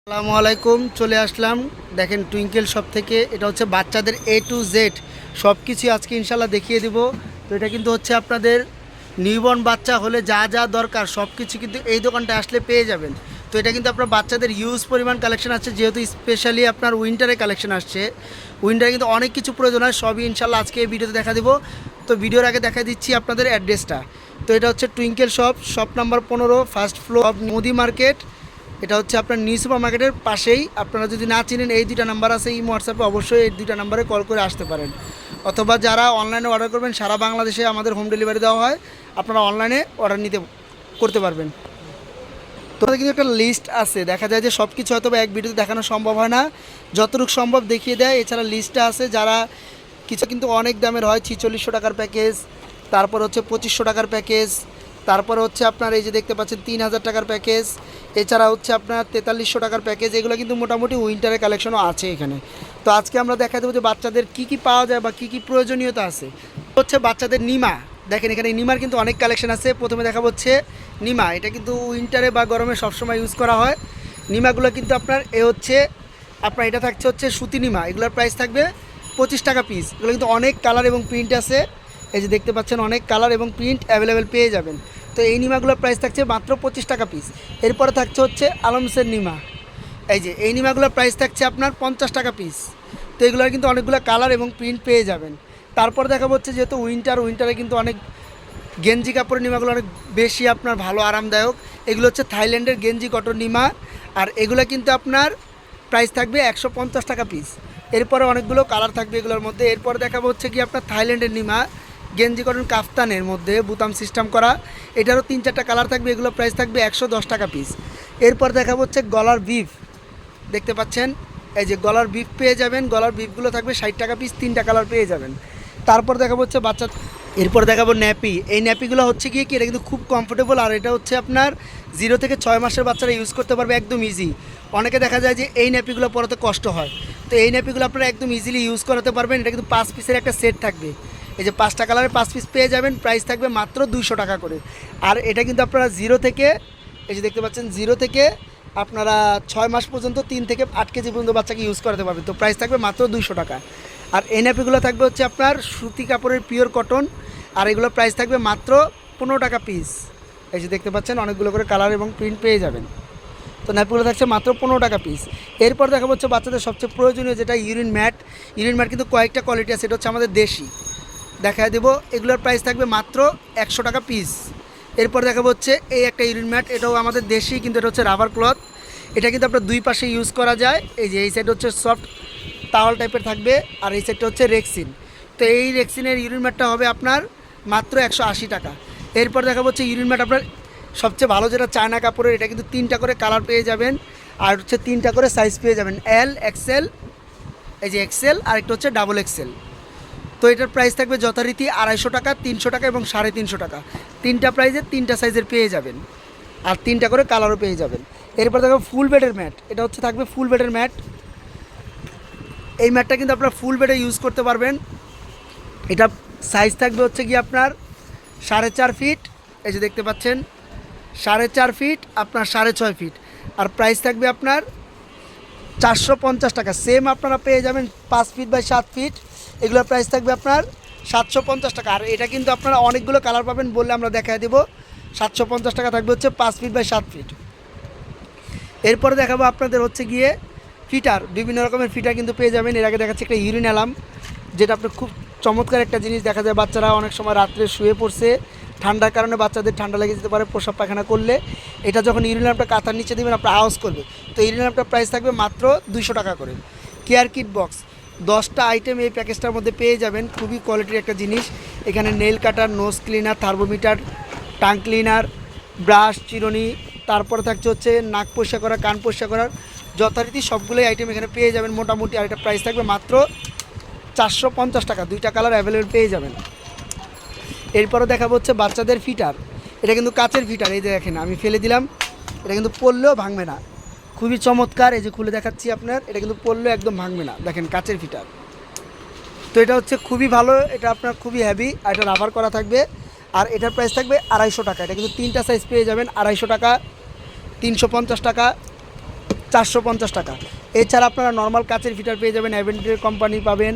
আসসালামু আলাইকুম, চলে আসলাম। দেখেন টুইঙ্কেল শপ থেকে, এটা হচ্ছে বাচ্চাদের A to Z সব কিছু আজকে ইনশাল্লাহ দেখিয়ে দিব। তো এটা কিন্তু হচ্ছে আপনাদের নিউবর্ন বাচ্চা হলে যা যা দরকার সব কিছু কিন্তু এই দোকানটা আসলে পেয়ে যাবেন। তো এটা কিন্তু আপনার বাচ্চাদের হিউজ পরিমাণ কালেকশন আছে, যেহেতু স্পেশালি আপনার উইন্টারে কালেকশন আসছে। উইন্টারে কিন্তু অনেক কিছু প্রয়োজন হয়, সবই ইনশাল্লাহ আজকে এই ভিডিওতে দেখা দিব। তো ভিডিওর আগে দেখা দিচ্ছি আপনাদের অ্যাড্রেসটা। তো এটা হচ্ছে twinkle shop, shop number 15, first floor, Modi market. এটা হচ্ছে আপনার নিউ সুপার মার্কেটের পাশেই। আপনারা যদি না চিনেন, এই দুইটা নাম্বার আছে এই হোয়াটসঅ্যাপে, অবশ্যই এই দুইটা নাম্বারে কল করে আসতে পারেন। অথবা যারা অনলাইনে অর্ডার করবেন, সারা বাংলাদেশে আমাদের হোম ডেলিভারি দেওয়া হয়, আপনারা অনলাইনে অর্ডার করতে পারবেন। তো কিন্তু একটা লিস্ট আছে, দেখা যায় যে সব কিছু হয়তো এক ভিডিওতে দেখানো সম্ভব হয় না, যতটুকু সম্ভব দেখিয়ে দেয়। এছাড়া লিস্টটা আছে, যারা কিছু কিন্তু অনেক দামের হয়, 4600 টাকার প্যাকেজ, তারপর হচ্ছে 2500 টাকার প্যাকেজ, তারপরে হচ্ছে আপনার এই যে দেখতে পাচ্ছেন 3000 টাকার প্যাকেজ, এছাড়া হচ্ছে আপনার 4300 টাকার প্যাকেজ। এগুলো কিন্তু মোটামুটি উইন্টারের কালেকশনও আছে এখানে। তো আজকে আমরা দেখা দেবো যে বাচ্চাদের কী কী পাওয়া যায় বা কী কী প্রয়োজনীয়তা আছে। হচ্ছে বাচ্চাদের নিমা, দেখেন এখানে নিমার কিন্তু অনেক কালেকশন আছে। প্রথমে দেখা হচ্ছে নিমা, এটা কিন্তু উইন্টারে বা গরমে সবসময় ইউজ করা হয়। নিমাগুলো কিন্তু আপনার আপনার এটা থাকছে হচ্ছে সুতি নিমা, এগুলোর প্রাইস থাকবে 25 টাকা পিস। এগুলো কিন্তু অনেক কালার এবং প্রিন্ট আছে, এই যে দেখতে পাচ্ছেন অনেক কালার এবং প্রিন্ট অ্যাভেলেবেল পেয়ে যাবেন। তো এই নিমাগুলোর প্রাইস থাকছে মাত্র 25 টাকা পিস। এরপরে থাকছে হচ্ছে আলমসের নিমা, এই যে এই নিমাগুলোর প্রাইস থাকছে আপনার 50 টাকা পিস। তো এগুলোর কিন্তু অনেকগুলো কালার এবং প্রিন্ট পেয়ে যাবেন। তারপর দেখা হচ্ছে যেহেতু উইন্টারে কিন্তু অনেক গেঞ্জি কাপড়ের নিমাগুলো অনেক বেশি আপনার ভালো আরামদায়ক। এগুলো হচ্ছে থাইল্যান্ডের গেঞ্জি কটন নিমা, আর এগুলো কিন্তু আপনার প্রাইস থাকবে 150 টাকা পিস। এরপরে অনেকগুলো কালার থাকবে এগুলোর মধ্যে। এরপরে দেখাবো হচ্ছে কি আপনার থাইল্যান্ডের নিমা, গেঞ্জি কটন কাফতানের মধ্যে বুতাম সিস্টেম করা, এটারও 3-4টা কালার থাকবে, এগুলো প্রাইস থাকবে 110 টাকা পিস। এরপর দেখাবো হচ্ছে গলার বিফ, দেখতে পাচ্ছেন এই যে গলার বিফ পেয়ে যাবেন। গলার বিফগুলো থাকবে 60 টাকা পিস, 3টা কালার পেয়ে যাবেন। তারপর দেখাবো হচ্ছে বাচ্চা, এরপর দেখাবো ন্যাপি। এই ন্যাপিগুলো হচ্ছে গিয়ে কি, এটা কিন্তু খুব কমফোর্টেবল, আর এটা হচ্ছে আপনার 0 থেকে 6 মাসের বাচ্চারা ইউজ করতে পারবে একদম ইজি। অনেকে দেখা যায় যে এই ন্যাপিগুলো পরাতে কষ্ট হয়, তো এই ন্যাপিগুলো আপনারা একদম ইজিলি ইউজ করাতে পারবেন। এটা কিন্তু 5 পিসের একটা সেট থাকবে, এই যে 5টা কালারের 5 পিস পেয়ে যাবেন। প্রাইস থাকবে মাত্র 200 টাকা করে। আর এটা কিন্তু আপনারা 0 থেকে, এই যে দেখতে পাচ্ছেন 0 থেকে আপনারা 6 মাস পর্যন্ত 3 থেকে 8 কেজি পর্যন্ত বাচ্চাকে ইউজ করাতে পারবেন। তো প্রাইস থাকবে মাত্র 200 টাকা। আর এই ন্যাপিগুলো থাকবে হচ্ছে আপনার সুতি কাপড়ের পিওর কটন, আর এগুলো প্রাইস থাকবে মাত্র 15 টাকা পিস। এই যে দেখতে পাচ্ছেন অনেকগুলো করে কালার এবং প্রিন্ট পেয়ে যাবেন। তো ন্যাপগুলো থাকছে মাত্র 15 টাকা পিস। এরপর দেখা হচ্ছে বাচ্চাদের সবচেয়ে প্রয়োজনীয় যেটা ইউরিন ম্যাট। ইউরিন ম্যাট কিন্তু কয়েকটা কোয়ালিটি আছে, এটা হচ্ছে আমাদের দেশি, দেখা দেবো। এগুলোর প্রাইস থাকবে মাত্র 100 টাকা পিস। এরপর দেখাবো হচ্ছে এই একটা ইউরিন ম্যাট, এটাও আমাদের দেশি, কিন্তু এটা হচ্ছে রাবার ক্লথ। এটা কিন্তু আপনার দুই পাশে ইউজ করা যায়। এই যে এই সাইড হচ্ছে সফট টাওয়াল টাইপের থাকবে, আর এই সাইডটা হচ্ছে রেক্সিন। তো এই রেক্সিনের ইউরিন ম্যাটটা হবে আপনার মাত্র 180 টাকা। এরপর দেখাবো হচ্ছে ইউরিন ম্যাট আপনার সবচেয়ে ভালো যেটা চায়না কাপড়ের, এটা কিন্তু 3টা করে কালার পেয়ে যাবেন, আর হচ্ছে 3টা করে সাইজ পেয়ে যাবেন, এল, এক্সেল, এই যে এক্সেল, আর একটা হচ্ছে ডাবল এক্সেল। তো এটার প্রাইস থাকবে যথারীতি 250 টাকা, 300 টাকা এবং 350 টাকা। 3টা প্রাইজে 3টা সাইজের পেয়ে যাবেন, আর 3টা করে কালারও পেয়ে যাবেন। এরপর দেখো ফুল বেডের ম্যাট, এটা হচ্ছে থাকবে ফুল বেডের ম্যাট। এই ম্যাটটা কিন্তু আপনার ফুল বেডে ইউজ করতে পারবেন। এটা সাইজ থাকবে হচ্ছে কি আপনার 4.5 ফিট, এই যে দেখতে পাচ্ছেন 4.5 ফিট, আপনার 6.5 ফিট। আর প্রাইস থাকবে আপনার 450 টাকা। সেম আপনারা পেয়ে যাবেন 5 ফিট বাই 7 ফিট, এগুলোর প্রাইস থাকবে আপনার 750 টাকা। আর এটা কিন্তু আপনারা অনেকগুলো কালার পাবেন, বললে আমরা দেখায় দেবো। 750 টাকা থাকবে হচ্ছে 5 ফিট বাই 7 ফিট। এরপরে দেখাবো আপনাদের হচ্ছে গিয়ে ফিটার, বিভিন্ন রকমের ফিটার কিন্তু পেয়ে যাবেন। এর আগে দেখাচ্ছে একটা ইউরিন অ্যালার্ম, যেটা আপনার খুব চমৎকার একটা জিনিস। দেখা যায় বাচ্চারা অনেক সময় রাত্রে শুয়ে পড়ছে, ঠান্ডার কারণে বাচ্চাদের ঠান্ডা লেগে যেতে পারে প্রসাব পায়খানা করলে, এটা যখন ইউরিন অ্যালার্মটা কাঁথার নিচে দেবেন আপনার আওয়াজ করবে। তো ইউরিন অ্যালার্মটার প্রাইস থাকবে মাত্র 200 টাকা করে। কেয়ার কিট বক্স 10টা আইটেম এই প্যাকেজটার মধ্যে পেয়ে যাবেন, খুবই কোয়ালিটির একটা জিনিস। এখানে nail cutter, nose cleaner, thermometer, tongue cleaner, brush, চিরুনি, তারপরে থাকছে হচ্ছে নাক পরিষ্কার করা, কান পরিষ্কার করার, যথারীতি সবগুলোই আইটেম এখানে পেয়ে যাবেন মোটামুটি। আর এটা প্রাইস থাকবে মাত্র 450 টাকা, 2টা কালার অ্যাভেলেবেল পেয়ে যাবেন। এরপরও দেখাবো হচ্ছে বাচ্চাদের ফিটার, এটা কিন্তু কাচের ফিটার, এই যে দেখেন আমি ফেলে দিলাম, এটা কিন্তু পড়লেও ভাঙবে না, খুবই চমৎকার। এই যে খুলে দেখাচ্ছি আপনার, এটা কিন্তু পড়লেও একদম ভাঙবে না, দেখেন কাচের ফিটার। তো এটা হচ্ছে খুবই ভালো, এটা আপনার খুবই হেভি, আর এটা রাবার করা থাকবে। আর এটার প্রাইস থাকবে 250 টাকা। এটা কিন্তু 3টা সাইজ পেয়ে যাবেন, 250 টাকা, 350 টাকা, 450 টাকা। এছাড়া আপনারা নর্মাল কাচের ফিটার পেয়ে যাবেন, অ্যাভেন্টির কোম্পানি পাবেন,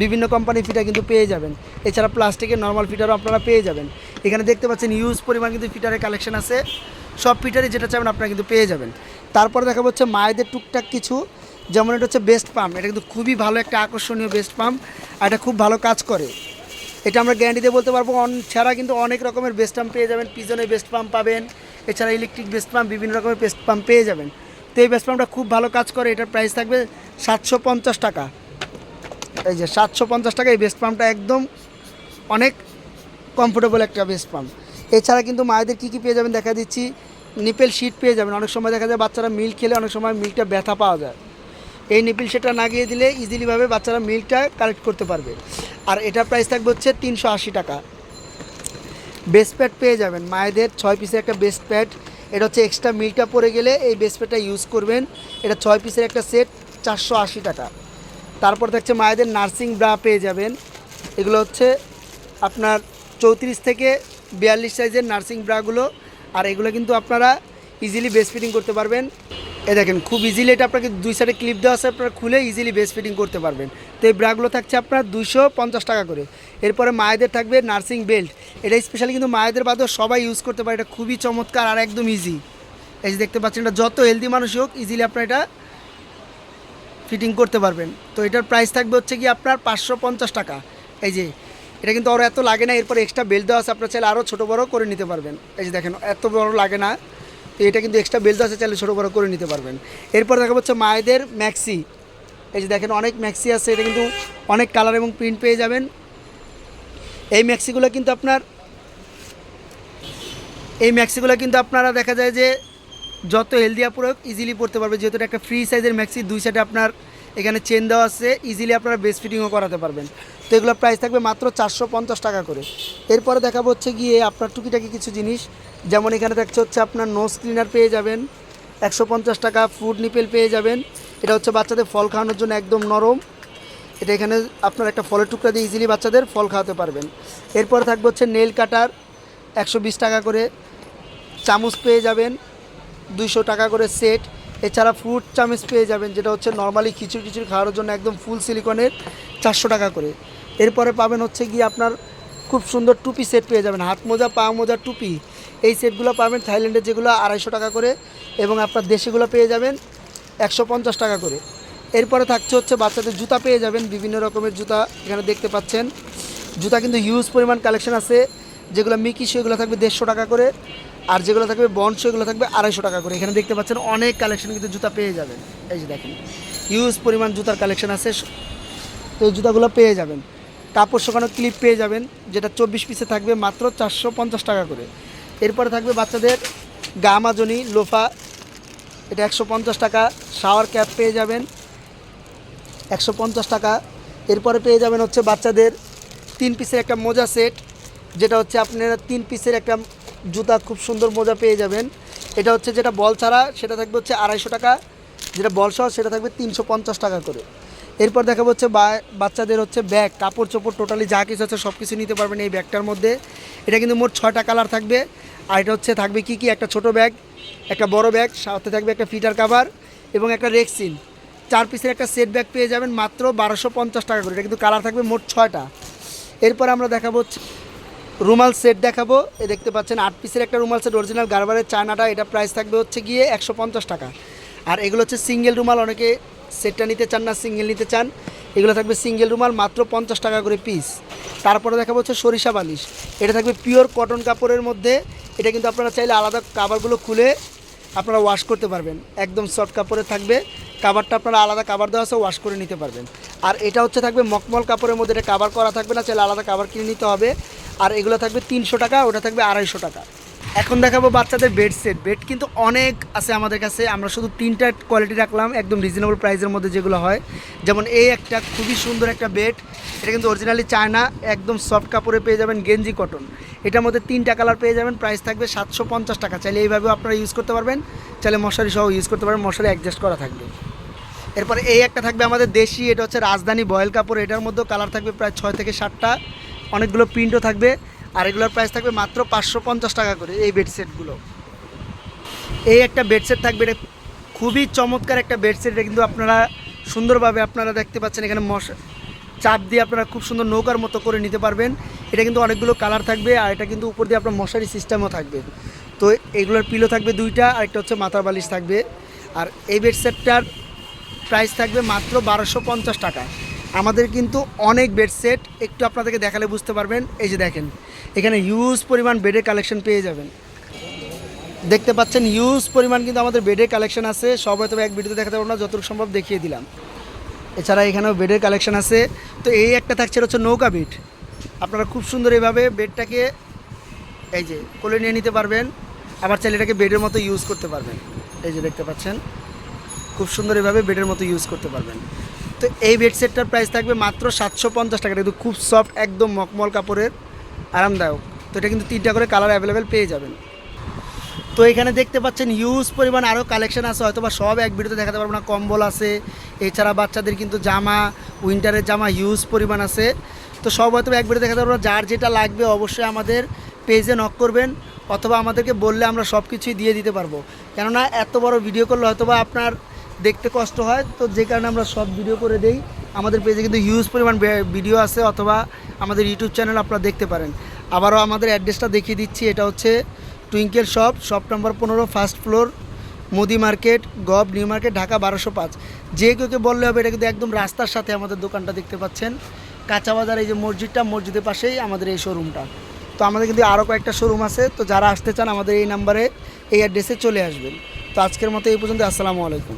বিভিন্ন কোম্পানির ফিটার কিন্তু পেয়ে যাবেন। এছাড়া প্লাস্টিকের নর্মাল ফিটারও আপনারা পেয়ে যাবেন। এখানে দেখতে পাচ্ছেন হিউজ পরিমাণ কিন্তু ফিটারের কালেকশন আছে, সব ফিটারই যেটা চাবেন আপনারা কিন্তু পেয়ে যাবেন। তারপরে দেখা হচ্ছে মায়েদের টুকটাক কিছু, যেমন এটা হচ্ছে বেস্ট পাম্প, এটা কিন্তু খুবই ভালো একটা আকর্ষণীয় বেস্ট পাম্প, আর এটা খুব ভালো কাজ করে, এটা আমরা গ্যারান্টি দিয়ে বলতে পারবো। ছাড়া কিন্তু অনেক রকমের বেস্ট পাম্প পেয়ে যাবেন, পিজনের বেস্ট পাম্প পাবেন, এছাড়া ইলেকট্রিক বেস্ট পাম্প, বিভিন্ন রকমের বেস্ট পাম্প পেয়ে যাবেন। তো এই বেস্ট পাম্পটা খুব ভালো কাজ করে, এটার প্রাইস থাকবে 750 টাকা। এই যে 750 টাকা, এই বেস্ট পাম্পটা একদম অনেক কমফোর্টেবল একটা বেস্ট পাম্প। এছাড়া কিন্তু মায়েদের কী কী পেয়ে যাবেন দেখা দিচ্ছি, নিপেল শিট পেয়ে যাবেন। অনেক সময় দেখা যায় বাচ্চারা মিল্ক খেলে অনেক সময় মিল্কটা ব্যথা পাওয়া যায়, এই নিপিল সেটা লাগিয়ে দিলে ইজিলিভাবে বাচ্চারা মিল্কটা কালেক্ট করতে পারবে। আর এটার প্রাইস থাকবে হচ্ছে 380 টাকা। বেস্ট প্যাড পেয়ে যাবেন মায়েদের 6 পিসের একটা বেস্ট প্যাড, এটা হচ্ছে এক্সট্রা মিল্কটা পড়ে গেলে এই বেস্ট প্যাডটা ইউজ করবেন, এটা 6 পিসের একটা সেট, 480 টাকা। তারপর থাকছে মায়েদের নার্সিং ব্রা পেয়ে যাবেন, এগুলো হচ্ছে আপনার 34 থেকে 42 সাইজের নার্সিং ব্রাগুলো, আর এগুলো কিন্তু আপনারা ইজিলি বেস্ট ফিটিং করতে পারবেন। এই দেখেন খুব ইজিলি, এটা আপনাকে 2 সাইডে ক্লিপ দেওয়া আছে, আপনারা খুলে ইজিলি বেস্ট ফিটিং করতে পারবেন। তো এই ব্রাগুলো থাকছে আপনার 250 টাকা করে। এরপরে মায়েদের থাকবে নার্সিং বেল্ট, এটা স্পেশালি কিন্তু মায়েদের বাদেও সবাই ইউজ করতে পারে, এটা খুবই চমৎকার আর একদম ইজি। এই যে দেখতে পাচ্ছেন, এটা যত হেলদি মানুষই হোক ইজিলি আপনারা এটা ফিটিং করতে পারবেন। তো এটার প্রাইস থাকবে হচ্ছে কি আপনার 550 টাকা। এই যে এটা কিন্তু আরও এত লাগে না, এরপরে এক্সট্রা বেল্ট দেওয়া আছে, আপনারা চাইলে আরও ছোটো বড়ো করে নিতে পারবেন। এই যে দেখেন এত বড় লাগে না, তো এটা কিন্তু এক্সট্রা বেল্ট আছে, চাইলে ছোটো বড়ো করে নিতে পারবেন। এরপর দেখা হচ্ছে মায়েদের ম্যাক্সি, এই যে দেখেন অনেক ম্যাক্সি আছে, এটা কিন্তু অনেক কালার এবং প্রিন্ট পেয়ে যাবেন। এই ম্যাক্সিগুলো কিন্তু আপনারা দেখা যায় যে যত হেলদি আপুরা ইজিলি পড়তে পারবে, যেহেতু এটা একটা ফ্রি সাইজের ম্যাক্সি, 2 সাইডে আপনার এখানে চেন দেওয়া আছে, ইজিলি আপনারা বেস্ট ফিটিংও করাতে পারবেন। তো এগুলোর প্রাইস থাকবে মাত্র 450 টাকা করে। এরপরে দেখাবো হচ্ছে গিয়ে আপনার টুকিটাকি কিছু জিনিস, যেমন এখানে থাকছে হচ্ছে আপনার নোজ ক্লিনার পেয়ে যাবেন 150 টাকা, ফুড নিপেল পেয়ে যাবেন, এটা হচ্ছে বাচ্চাদের ফল খাওয়ানোর জন্য একদম নরম, এটা এখানে আপনার একটা ফলের টুকরা দিয়ে ইজিলি বাচ্চাদের ফল খাওয়াতে পারবেন। এরপরে থাকবে হচ্ছে নেল কাটার 120 টাকা করে, চামচ পেয়ে যাবেন 200 টাকা করে সেট। এছাড়া ফ্রুট চামচ পেয়ে যাবেন, যেটা হচ্ছে নর্মালি খিচুড়ি খাওয়ার জন্য একদম ফুল সিলিকনের, 400 টাকা করে। এরপরে পাবেন হচ্ছে গিয়ে আপনার খুব সুন্দর টুপি সেট পেয়ে যাবেন, হাত মোজা, পা মোজা, টুপি, এই সেটগুলো পাবেন থাইল্যান্ডের যেগুলো 250 টাকা করে, এবং আপনার দেশিগুলো পেয়ে যাবেন 150 টাকা করে। এরপরে থাকছে হচ্ছে বাচ্চাদের জুতা পেয়ে যাবেন, বিভিন্ন রকমের জুতা এখানে দেখতে পাচ্ছেন। জুতা কিন্তু হিউজ পরিমাণ কালেকশন আছে, যেগুলো মিকি সেগুলো থাকবে 150 টাকা করে, আর যেগুলো থাকবে বন্ড সেগুলো থাকবে 250 টাকা করে। এখানে দেখতে পাচ্ছেন অনেক কালেকশন কিন্তু জুতা পেয়ে যাবেন, এই যে দেখেন হিউজ পরিমাণ জুতার কালেকশন আছে, তো এই জুতাগুলো পেয়ে যাবেন। কাপড় শুকানো ক্লিপ পেয়ে যাবেন, যেটা 24 পিসে থাকবে মাত্র 450 টাকা করে। এরপরে থাকবে বাচ্চাদের গা মাজনি লোফা, এটা 150 টাকা। শাওয়ার ক্যাপ পেয়ে যাবেন 150 টাকা। এরপরে পেয়ে যাবেন হচ্ছে বাচ্চাদের 3 পিসের একটা মোজা সেট, যেটা হচ্ছে আপনারা 3 পিসের একটা জুতা, খুব সুন্দর মোজা পেয়ে যাবেন। এটা হচ্ছে যেটা বল ছাড়া সেটা থাকবে হচ্ছে 250 টাকা, যেটা বল সহ সেটা থাকবে 350 টাকা করে। এরপর দেখাবো হচ্ছে বাচ্চাদের হচ্ছে ব্যাগ, কাপড় চোপড় টোটালি যা কিছু আছে সব কিছু নিতে পারবেন এই ব্যাগটার মধ্যে। এটা কিন্তু মোট 6টা কালার থাকবে, আর এটা হচ্ছে থাকবে কি একটা ছোট ব্যাগ, একটা বড় ব্যাগ, সাথে থাকবে একটা ফিটার কাভার এবং একটা রেক্সিন। 4 পিসের একটা সেট ব্যাগ পেয়ে যাবেন মাত্র 1250 টাকা করে। এটা কিন্তু কালার থাকবে মোট 6টা। এরপর আমরা দেখাবো রুমাল সেট দেখাবো, এ দেখতে পাচ্ছেন 8 পিসের একটা রুমাল সেট, অরিজিনাল গারবারের চায়নাটা, এটা প্রাইস থাকবে হচ্ছে গিয়ে 150 টাকা। আর এগুলো হচ্ছে সিঙ্গেল রুমাল, অনেকে সেটটা নিতে চান না, সিঙ্গেল নিতে চান, এগুলো থাকবে সিঙ্গেল রুমাল মাত্র 50 টাকা করে পিস। তারপরে দেখাবো হচ্ছে সরিষা বালিশ, এটা থাকবে পিওর কটন কাপড়ের মধ্যে, এটা কিন্তু আপনারা চাইলে আলাদা কাভারগুলো খুলে আপনারা ওয়াশ করতে পারবেন, একদম সফট কাপড়ে থাকবে, কাভারটা আপনারা আলাদা কাভার দেওয়া আছে ওয়াশ করে নিতে পারবেন। আর এটা হচ্ছে থাকবে মকমল কাপড়ের মধ্যে, এটা কাভার করা থাকবে না, চাইলে আলাদা কাভার কিনে নিতে হবে। আর এগুলো থাকবে 300 টাকা, ওটা থাকবে 250 টাকা। এখন দেখাবো বাচ্চাদের বেড সেট। বেড কিন্তু অনেক আছে আমাদের কাছে, আমরা শুধু 3টা কোয়ালিটি রাখলাম একদম রিজনেবল প্রাইসের মধ্যে যেগুলো হয়। যেমন এই একটা খুবই সুন্দর একটা বেড, এটা কিন্তু অরিজিনালি চায়না, একদম সফট কাপড়ে পেয়ে যাবেন, গেঞ্জি কটন, এটার মধ্যে 3টা কালার পেয়ে যাবেন, প্রাইস থাকবে 750 টাকা। চাইলে এইভাবেও আপনারা ইউজ করতে পারবেন, চাইলে মশারি সহ ইউজ করতে পারবেন, মশারি অ্যাডজাস্ট করা থাকবে। এরপরে এই একটা থাকবে আমাদের দেশি, এটা হচ্ছে রাজধানী বয়েল কাপড়, এটার মধ্যেও কালার থাকবে প্রায় 6 থেকে 7টা, অনেকগুলো প্রিন্টও থাকবে, আর এগুলোর প্রাইস থাকবে মাত্র 550 টাকা করে এই বেডসেটগুলো। এই একটা বেডসেট থাকবে, এটা খুবই চমৎকার একটা বেডশিট। এটা কিন্তু আপনারা সুন্দরভাবে আপনারা দেখতে পাচ্ছেন এখানে মশা চাপ দিয়ে আপনারা খুব সুন্দর নৌকার মতো করে নিতে পারবেন। এটা কিন্তু অনেকগুলো কালার থাকবে, আর এটা কিন্তু উপর দিয়ে আপনার মশারি সিস্টেমও থাকবে। তো এগুলোর পিলো থাকবে দুইটা, আর একটা হচ্ছে মাথার বালিশ থাকবে। আর এই বেডসেটটার প্রাইস থাকবে মাত্র 1250 টাকা। আমাদের কিন্তু অনেক বেডসেট, একটু আপনাদেরকে দেখালে বুঝতে পারবেন। এই যে দেখেন এখানে হিউজ পরিমাণ বেডের কালেকশন পেয়ে যাবেন। দেখতে পাচ্ছেন হিউজ পরিমাণ কিন্তু আমাদের বেডের কালেকশন আছে। সব হয়তো এক ভিডিওতে দেখাতে পারবো না, যতটুকু সম্ভব দেখিয়ে দিলাম। এছাড়া এখানেও বেডের কালেকশন আছে। তো এই একটা থাকছে হচ্ছে নৌকা বেড। আপনারা খুব সুন্দর এইভাবে বেডটাকে এই যে কোলে নিয়ে নিতে পারবেন, আবার চাইলে এটাকে বেডের মতো ইউজ করতে পারবেন। এই যে দেখতে পাচ্ছেন খুব সুন্দর এইভাবে বেডের মতো ইউজ করতে পারবেন। তো এই বেডসেটটার প্রাইস থাকবে মাত্র 750 টাকা। কিন্তু খুব সফট, একদম মখমল কাপড়ের, আরামদায়ক। তো এটা কিন্তু 3টা করে কালার অ্যাভেলেবেল পেয়ে যাবেন। তো এখানে দেখতে পাচ্ছেন হিউজ পরিমাণ আরও কালেকশন আছে, হয়তো বা সব এক ভিডিওতে দেখাতে পারবো না। কম্বল আছে, এছাড়া বাচ্চাদের কিন্তু জামা, উইন্টারের জামা হিউজ পরিমাণ আছে। তো সব হয়তো এক ভিডিও দেখাতে পারবো না। যার যেটা লাগবে অবশ্যই আমাদের পেজে নক করবেন, অথবা আমাদেরকে বললে আমরা সব কিছুই দিয়ে দিতে পারবো। কেননা এত বড় ভিডিও করলে হয়তো বা আপনার দেখতে কষ্ট হয়, তো যে কারণে আমরা সব ভিডিও করে দেই। আমাদের পেজে কিন্তু হিউজ পরিমাণ ভিডিও আছে, অথবা আমাদের ইউটিউব চ্যানেল আপনারা দেখতে পারেন। আবারও আমাদের অ্যাড্রেসটা দেখিয়ে দিচ্ছি। এটা হচ্ছে twinkle shop number 15, first floor, Modi market, gov new market, Dhaka 1205। যে কেউকে বললে হবে, এটা কিন্তু একদম রাস্তার সাথে আমাদের দোকানটা দেখতে পাচ্ছেন। কাঁচা বাজার, এই যে মসজিদটা, মসজিদের পাশেই আমাদের এই শোরুমটা। তো আমাদের কিন্তু আরও কয়েকটা শোরুম আছে। তো যারা আসতে চান আমাদের এই নাম্বারে, এই অ্যাড্রেসে চলে আসবেন। তো আজকের মতো এই পর্যন্ত। আসসালামু আলাইকুম।